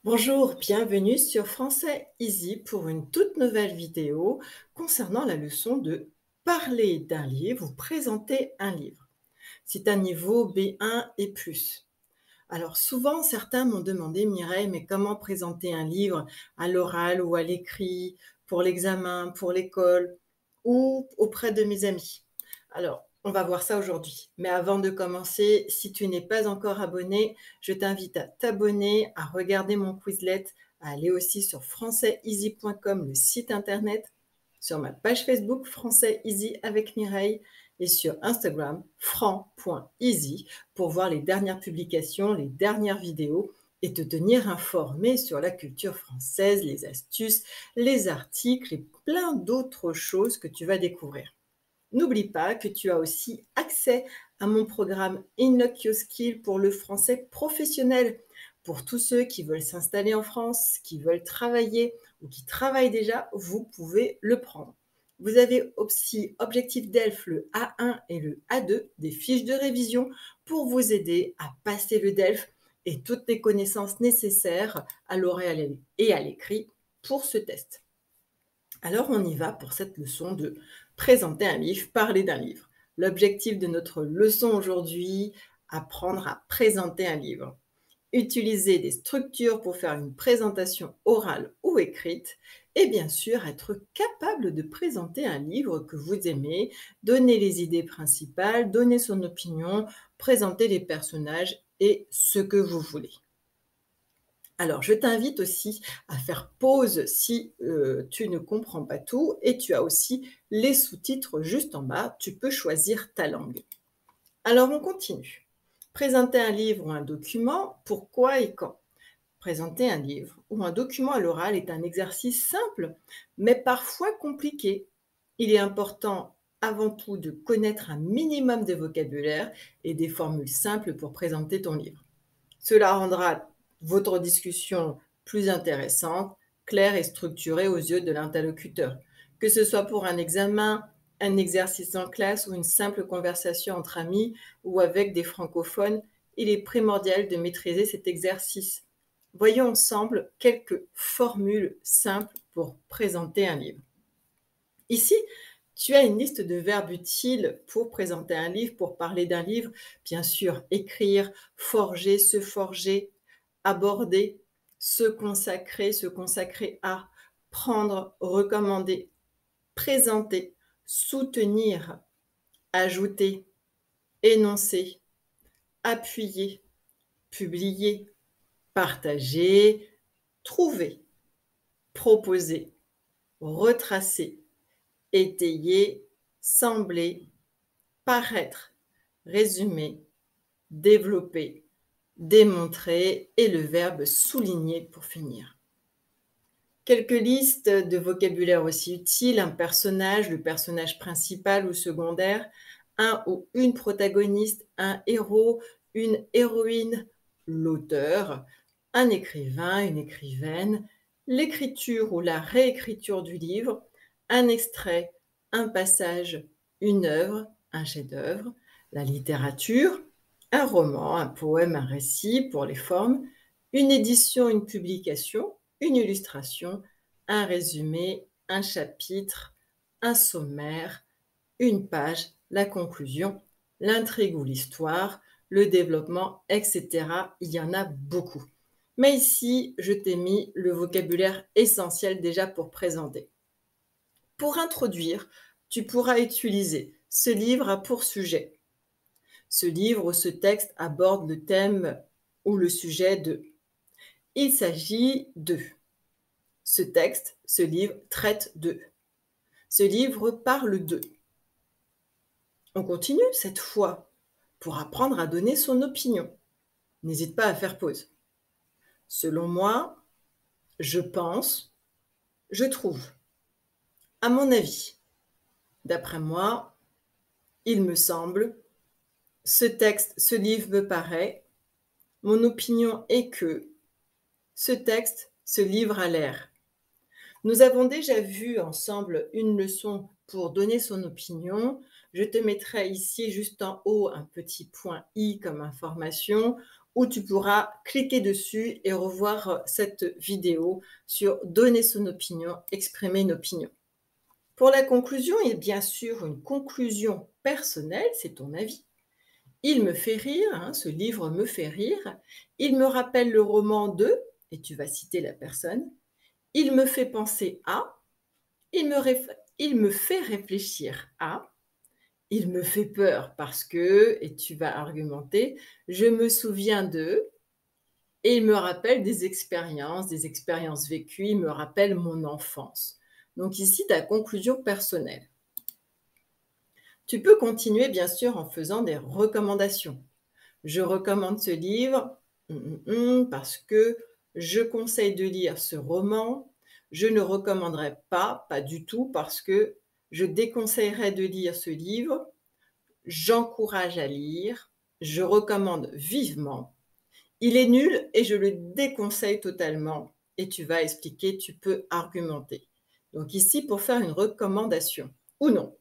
Bonjour, bienvenue sur Français Easy pour une toute nouvelle vidéo concernant la leçon de parler d'un livre ou présenter un livre. C'est un niveau B1 et plus. Alors souvent, certains m'ont demandé, Mireille, mais comment présenter un livre à l'oral ou à l'écrit, pour l'examen, pour l'école ou auprès de mes amis? Alors, on va voir ça aujourd'hui. Mais avant de commencer, si tu n'es pas encore abonné, je t'invite à t'abonner, à regarder mon Quizlet, à aller aussi sur françaiseasy.com, le site internet, sur ma page Facebook Français Easy avec Mireille et sur Instagram franc.easy pour voir les dernières publications, les dernières vidéos et te tenir informé sur la culture française, les astuces, les articles et plein d'autres choses que tu vas découvrir. N'oublie pas que tu as aussi accès à mon programme Unlock Your Skill pour le français professionnel. Pour tous ceux qui veulent s'installer en France, qui veulent travailler ou qui travaillent déjà, vous pouvez le prendre. Vous avez aussi Objectif DELF, le A1 et le A2, des fiches de révision pour vous aider à passer le DELF et toutes les connaissances nécessaires à l'oral et à l'écrit pour ce test. Alors on y va pour cette leçon de présenter un livre, parler d'un livre. L'objectif de notre leçon aujourd'hui, apprendre à présenter un livre. Utiliser des structures pour faire une présentation orale ou écrite et bien sûr être capable de présenter un livre que vous aimez, donner les idées principales, donner son opinion, présenter les personnages et ce que vous voulez. Alors, je t'invite aussi à faire pause si tu ne comprends pas tout et tu as aussi les sous-titres juste en bas. Tu peux choisir ta langue. Alors, on continue. Présenter un livre ou un document, pourquoi et quand? Présenter un livre ou un document à l'oral est un exercice simple, mais parfois compliqué. Il est important avant tout de connaître un minimum de vocabulaire et des formules simples pour présenter ton livre. Cela rendra votre discussion plus intéressante, claire et structurée aux yeux de l'interlocuteur. Que ce soit pour un examen, un exercice en classe ou une simple conversation entre amis ou avec des francophones, il est primordial de maîtriser cet exercice. Voyons ensemble quelques formules simples pour présenter un livre. Ici, tu as une liste de verbes utiles pour présenter un livre, pour parler d'un livre. Bien sûr, écrire, forger, se forger, aborder, se consacrer à, prendre, recommander, présenter, soutenir, ajouter, énoncer, appuyer, publier, partager, trouver, proposer, retracer, étayer, sembler, paraître, résumer, développer, démontrer et le verbe souligner pour finir. Quelques listes de vocabulaire aussi utiles, un personnage, le personnage principal ou secondaire, un ou une protagoniste, un héros, une héroïne, l'auteur, un écrivain, une écrivaine, l'écriture ou la réécriture du livre, un extrait, un passage, une œuvre, un chef-d'œuvre, la littérature, un roman, un poème, un récit pour les formes, une édition, une publication, une illustration, un résumé, un chapitre, un sommaire, une page, la conclusion, l'intrigue ou l'histoire, le développement, etc. Il y en a beaucoup. Mais ici, je t'ai mis le vocabulaire essentiel déjà pour présenter. Pour introduire, tu pourras utiliser ce livre a pour sujet. Ce livre ou ce texte aborde le thème ou le sujet de. Il s'agit de. Ce texte, ce livre traite de. Ce livre parle de. On continue cette fois pour apprendre à donner son opinion. N'hésite pas à faire pause. Selon moi, je pense, je trouve. À mon avis, d'après moi, il me semble, ce texte, ce livre me paraît, mon opinion est que, ce texte, ce livre a l'air. Nous avons déjà vu ensemble une leçon pour donner son opinion. Je te mettrai ici juste en haut un petit point I comme information où tu pourras cliquer dessus et revoir cette vidéo sur donner son opinion, exprimer une opinion. Pour la conclusion, il y a bien sûr une conclusion personnelle, c'est ton avis. Il me fait rire, hein, ce livre me fait rire. Il me rappelle le roman de, et tu vas citer la personne. Il me fait penser à, il me fait réfléchir à, il me fait peur parce que, et tu vas argumenter, je me souviens de, et il me rappelle des expériences vécues, il me rappelle mon enfance. Donc ici, ta conclusion personnelle. Tu peux continuer bien sûr en faisant des recommandations. Je recommande ce livre parce que je conseille de lire ce roman. Je ne recommanderais pas du tout, parce que je déconseillerais de lire ce livre. J'encourage à lire. Je recommande vivement. Il est nul et je le déconseille totalement. Et tu vas expliquer, tu peux argumenter. Donc ici, pour faire une recommandation ou non.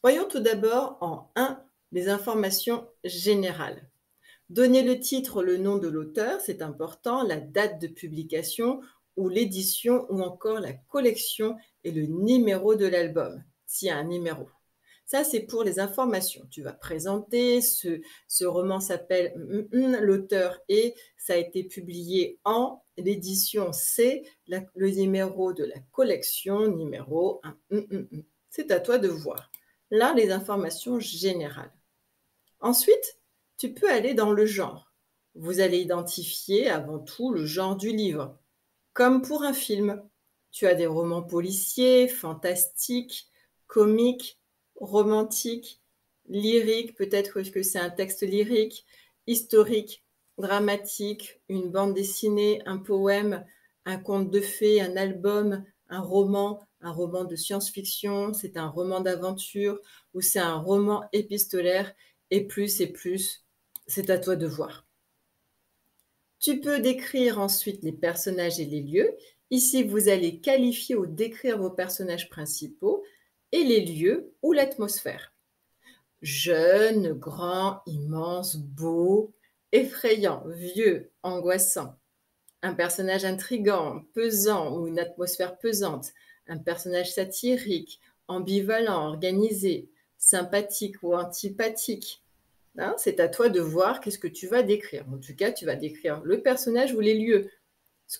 Voyons tout d'abord en 1 les informations générales. Donner le titre, le nom de l'auteur, c'est important, la date de publication ou l'édition ou encore la collection et le numéro de l'album, s'il y a un numéro. Ça, c'est pour les informations. Tu vas présenter, ce roman s'appelle l'auteur et ça a été publié en, l'édition c'est, le numéro de la collection, numéro 1. C'est à toi de voir. Là, les informations générales. Ensuite, tu peux aller dans le genre. Vous allez identifier avant tout le genre du livre. Comme pour un film, tu as des romans policiers, fantastiques, comiques, romantiques, lyriques, peut-être que c'est un texte lyrique, historique, dramatique, une bande dessinée, un poème, un conte de fées, un album, un roman de science-fiction, c'est un roman d'aventure ou c'est un roman épistolaire, et plus, c'est à toi de voir. Tu peux décrire ensuite les personnages et les lieux. Ici, vous allez qualifier ou décrire vos personnages principaux et les lieux ou l'atmosphère. Jeune, grand, immense, beau, effrayant, vieux, angoissant. Un personnage intrigant, pesant ou une atmosphère pesante. Un personnage satirique, ambivalent, organisé, sympathique ou antipathique. Hein, c'est à toi de voir qu'est-ce que tu vas décrire. En tout cas, tu vas décrire le personnage ou les lieux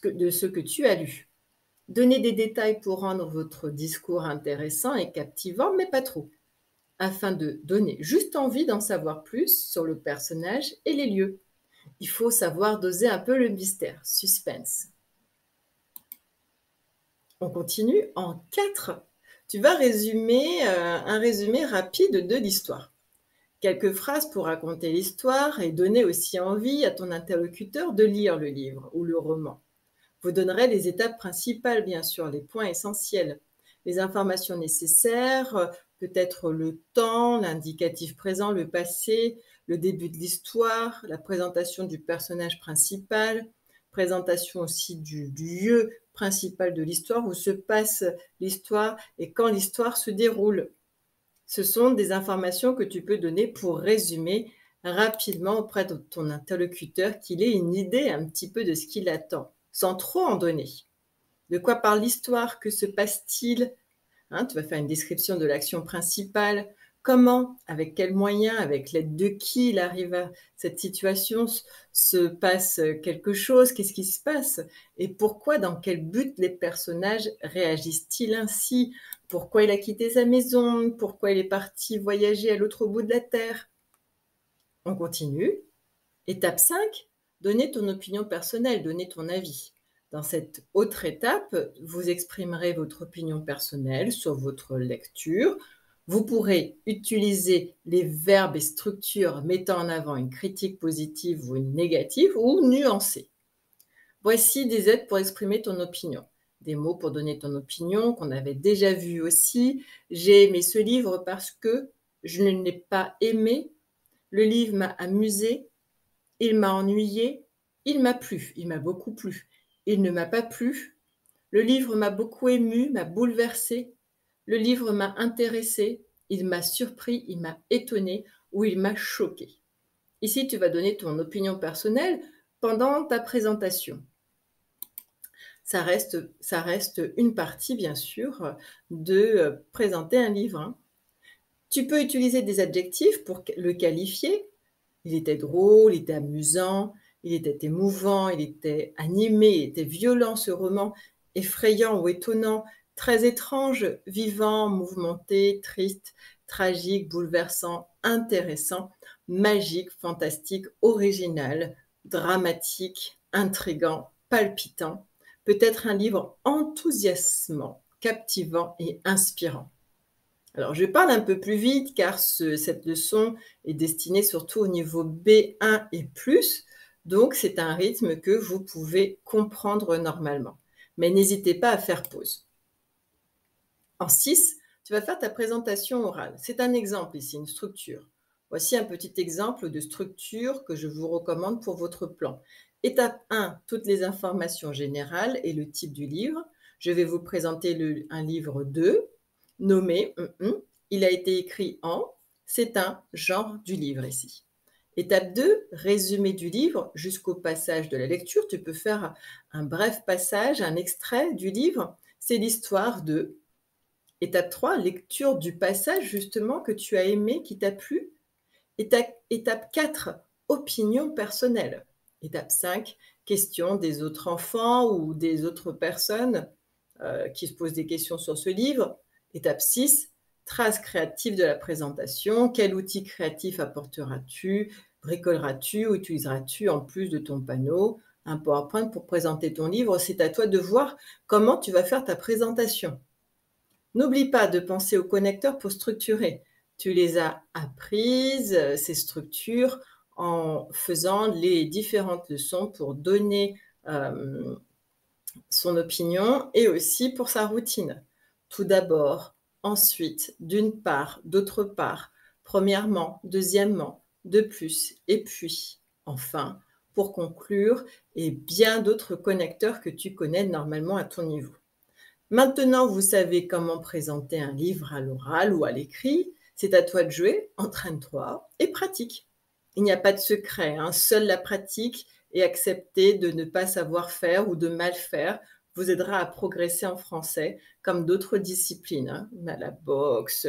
de ce que tu as lu. Donnez des détails pour rendre votre discours intéressant et captivant, mais pas trop, afin de donner juste envie d'en savoir plus sur le personnage et les lieux. Il faut savoir doser un peu le mystère, suspense. On continue en 4. Tu vas résumer un résumé rapide de l'histoire. Quelques phrases pour raconter l'histoire et donner aussi envie à ton interlocuteur de lire le livre ou le roman. Vous donnerez les étapes principales, bien sûr, les points essentiels, les informations nécessaires, peut-être le temps, l'indicatif présent, le passé, le début de l'histoire, la présentation du personnage principal, présentation aussi du lieu principal de l'histoire, où se passe l'histoire et quand l'histoire se déroule. Ce sont des informations que tu peux donner pour résumer rapidement auprès de ton interlocuteur, qu'il ait une idée un petit peu de ce qu'il attend, sans trop en donner. De quoi parle l'histoire? Que se passe-t-il? Tu vas faire une description de l'action principale. Comment, avec quels moyens, avec l'aide de qui il arrive à cette situation, se passe quelque chose? Qu'est-ce qui se passe? Et pourquoi, dans quel but les personnages réagissent-ils ainsi? Pourquoi il a quitté sa maison? Pourquoi il est parti voyager à l'autre bout de la terre? On continue. Étape 5, donner ton opinion personnelle, donner ton avis. Dans cette autre étape, vous exprimerez votre opinion personnelle sur votre lecture. Vous pourrez utiliser les verbes et structures mettant en avant une critique positive ou une négative ou nuancée. Voici des aides pour exprimer ton opinion. Des mots pour donner ton opinion qu'on avait déjà vu aussi. J'ai aimé ce livre parce que je ne l'ai pas aimé. Le livre m'a amusé. Il m'a ennuyé. Il m'a plu. Il m'a beaucoup plu. Il ne m'a pas plu. Le livre m'a beaucoup ému, m'a bouleversé. Le livre m'a intéressé. Il m'a surpris, il m'a étonné ou il m'a choqué. Ici, tu vas donner ton opinion personnelle pendant ta présentation. Ça reste une partie, bien sûr, de présenter un livre, hein. Tu peux utiliser des adjectifs pour le qualifier. Il était drôle, il était amusant, il était émouvant, il était animé, il était violent ce roman, effrayant ou étonnant, très étrange, vivant, mouvementé, triste, tragique, bouleversant, intéressant, magique, fantastique, original, dramatique, intrigant, palpitant. Peut-être un livre enthousiasmant, captivant et inspirant. Alors, je parle un peu plus vite car cette leçon est destinée surtout au niveau B1 et plus, donc c'est un rythme que vous pouvez comprendre normalement. Mais n'hésitez pas à faire pause. En 6, tu vas faire ta présentation orale. C'est un exemple ici, une structure. Voici un petit exemple de structure que je vous recommande pour votre plan. Étape 1, toutes les informations générales et le type du livre. Je vais vous présenter un livre 2, nommé il a été écrit en, c'est un genre du livre ici. Étape 2, résumé du livre jusqu'au passage de la lecture. Tu peux faire un bref passage, un extrait du livre. C'est l'histoire de. Étape 3, lecture du passage justement que tu as aimé, qui t'a plu. Étape 4, opinion personnelle. Étape 5, questions des autres enfants ou des autres personnes qui se posent des questions sur ce livre. Étape 6, traces créatives de la présentation. Quel outil créatif apporteras-tu, bricoleras-tu ou utiliseras-tu en plus de ton panneau, un PowerPoint pour présenter ton livre? C'est à toi de voir comment tu vas faire ta présentation. N'oublie pas de penser aux connecteurs pour structurer. Tu les as apprises, ces structures, en faisant les différentes leçons pour donner son opinion et aussi pour sa routine. Tout d'abord, ensuite, d'une part, d'autre part, premièrement, deuxièmement, de plus, et puis, enfin, pour conclure, et bien d'autres connecteurs que tu connais normalement à ton niveau. Maintenant, vous savez comment présenter un livre à l'oral ou à l'écrit. C'est à toi de jouer, entraîne-toi et pratique. Il n'y a pas de secret, hein. Seule la pratique et accepter de ne pas savoir faire ou de mal faire vous aidera à progresser en français, comme d'autres disciplines, hein. On a la boxe,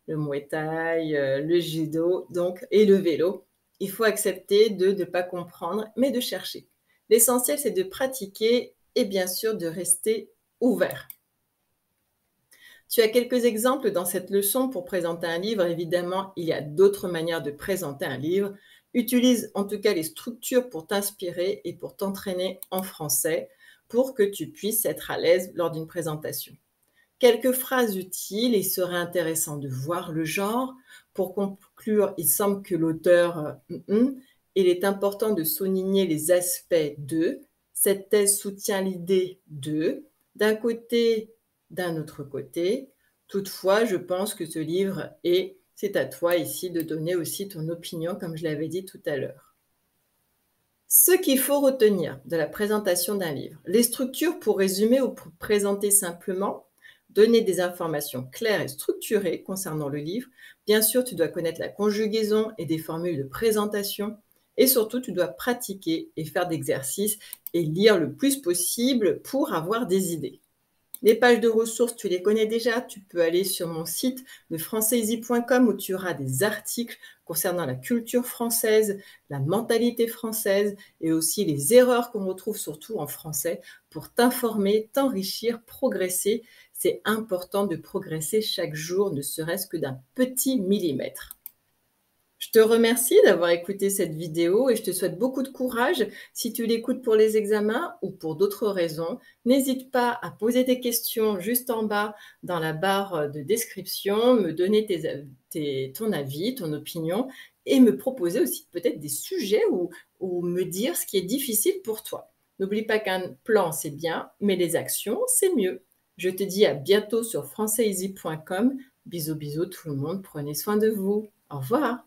le muay thai, le judo et le vélo. Il faut accepter de ne pas comprendre, mais de chercher. L'essentiel, c'est de pratiquer et bien sûr de rester ouvert. Tu as quelques exemples dans cette leçon pour présenter un livre. Évidemment, il y a d'autres manières de présenter un livre. Utilise en tout cas les structures pour t'inspirer et pour t'entraîner en français pour que tu puisses être à l'aise lors d'une présentation. Quelques phrases utiles, il serait intéressant de voir le genre. Pour conclure, il semble que l'auteur, il est important de souligner les aspects de. Cette thèse soutient l'idée de. D'un côté, d'un autre côté. Toutefois, je pense que ce livre c'est à toi ici de donner aussi ton opinion, comme je l'avais dit tout à l'heure. Ce qu'il faut retenir de la présentation d'un livre. Les structures pour résumer ou pour présenter simplement, donner des informations claires et structurées concernant le livre. Bien sûr, tu dois connaître la conjugaison et des formules de présentation. Et surtout, tu dois pratiquer et faire d'exercices et lire le plus possible pour avoir des idées. Les pages de ressources, tu les connais déjà. Tu peux aller sur mon site de françaisy.com où tu auras des articles concernant la culture française, la mentalité française et aussi les erreurs qu'on retrouve surtout en français pour t'informer, t'enrichir, progresser. C'est important de progresser chaque jour, ne serait-ce que d'un petit millimètre. Je te remercie d'avoir écouté cette vidéo et je te souhaite beaucoup de courage. Si tu l'écoutes pour les examens ou pour d'autres raisons, n'hésite pas à poser des questions juste en bas dans la barre de description, me donner ton avis, ton opinion et me proposer aussi peut-être des sujets ou me dire ce qui est difficile pour toi. N'oublie pas qu'un plan, c'est bien, mais les actions, c'est mieux. Je te dis à bientôt sur françaisy.com. Bisous, bisous tout le monde, prenez soin de vous. Au revoir.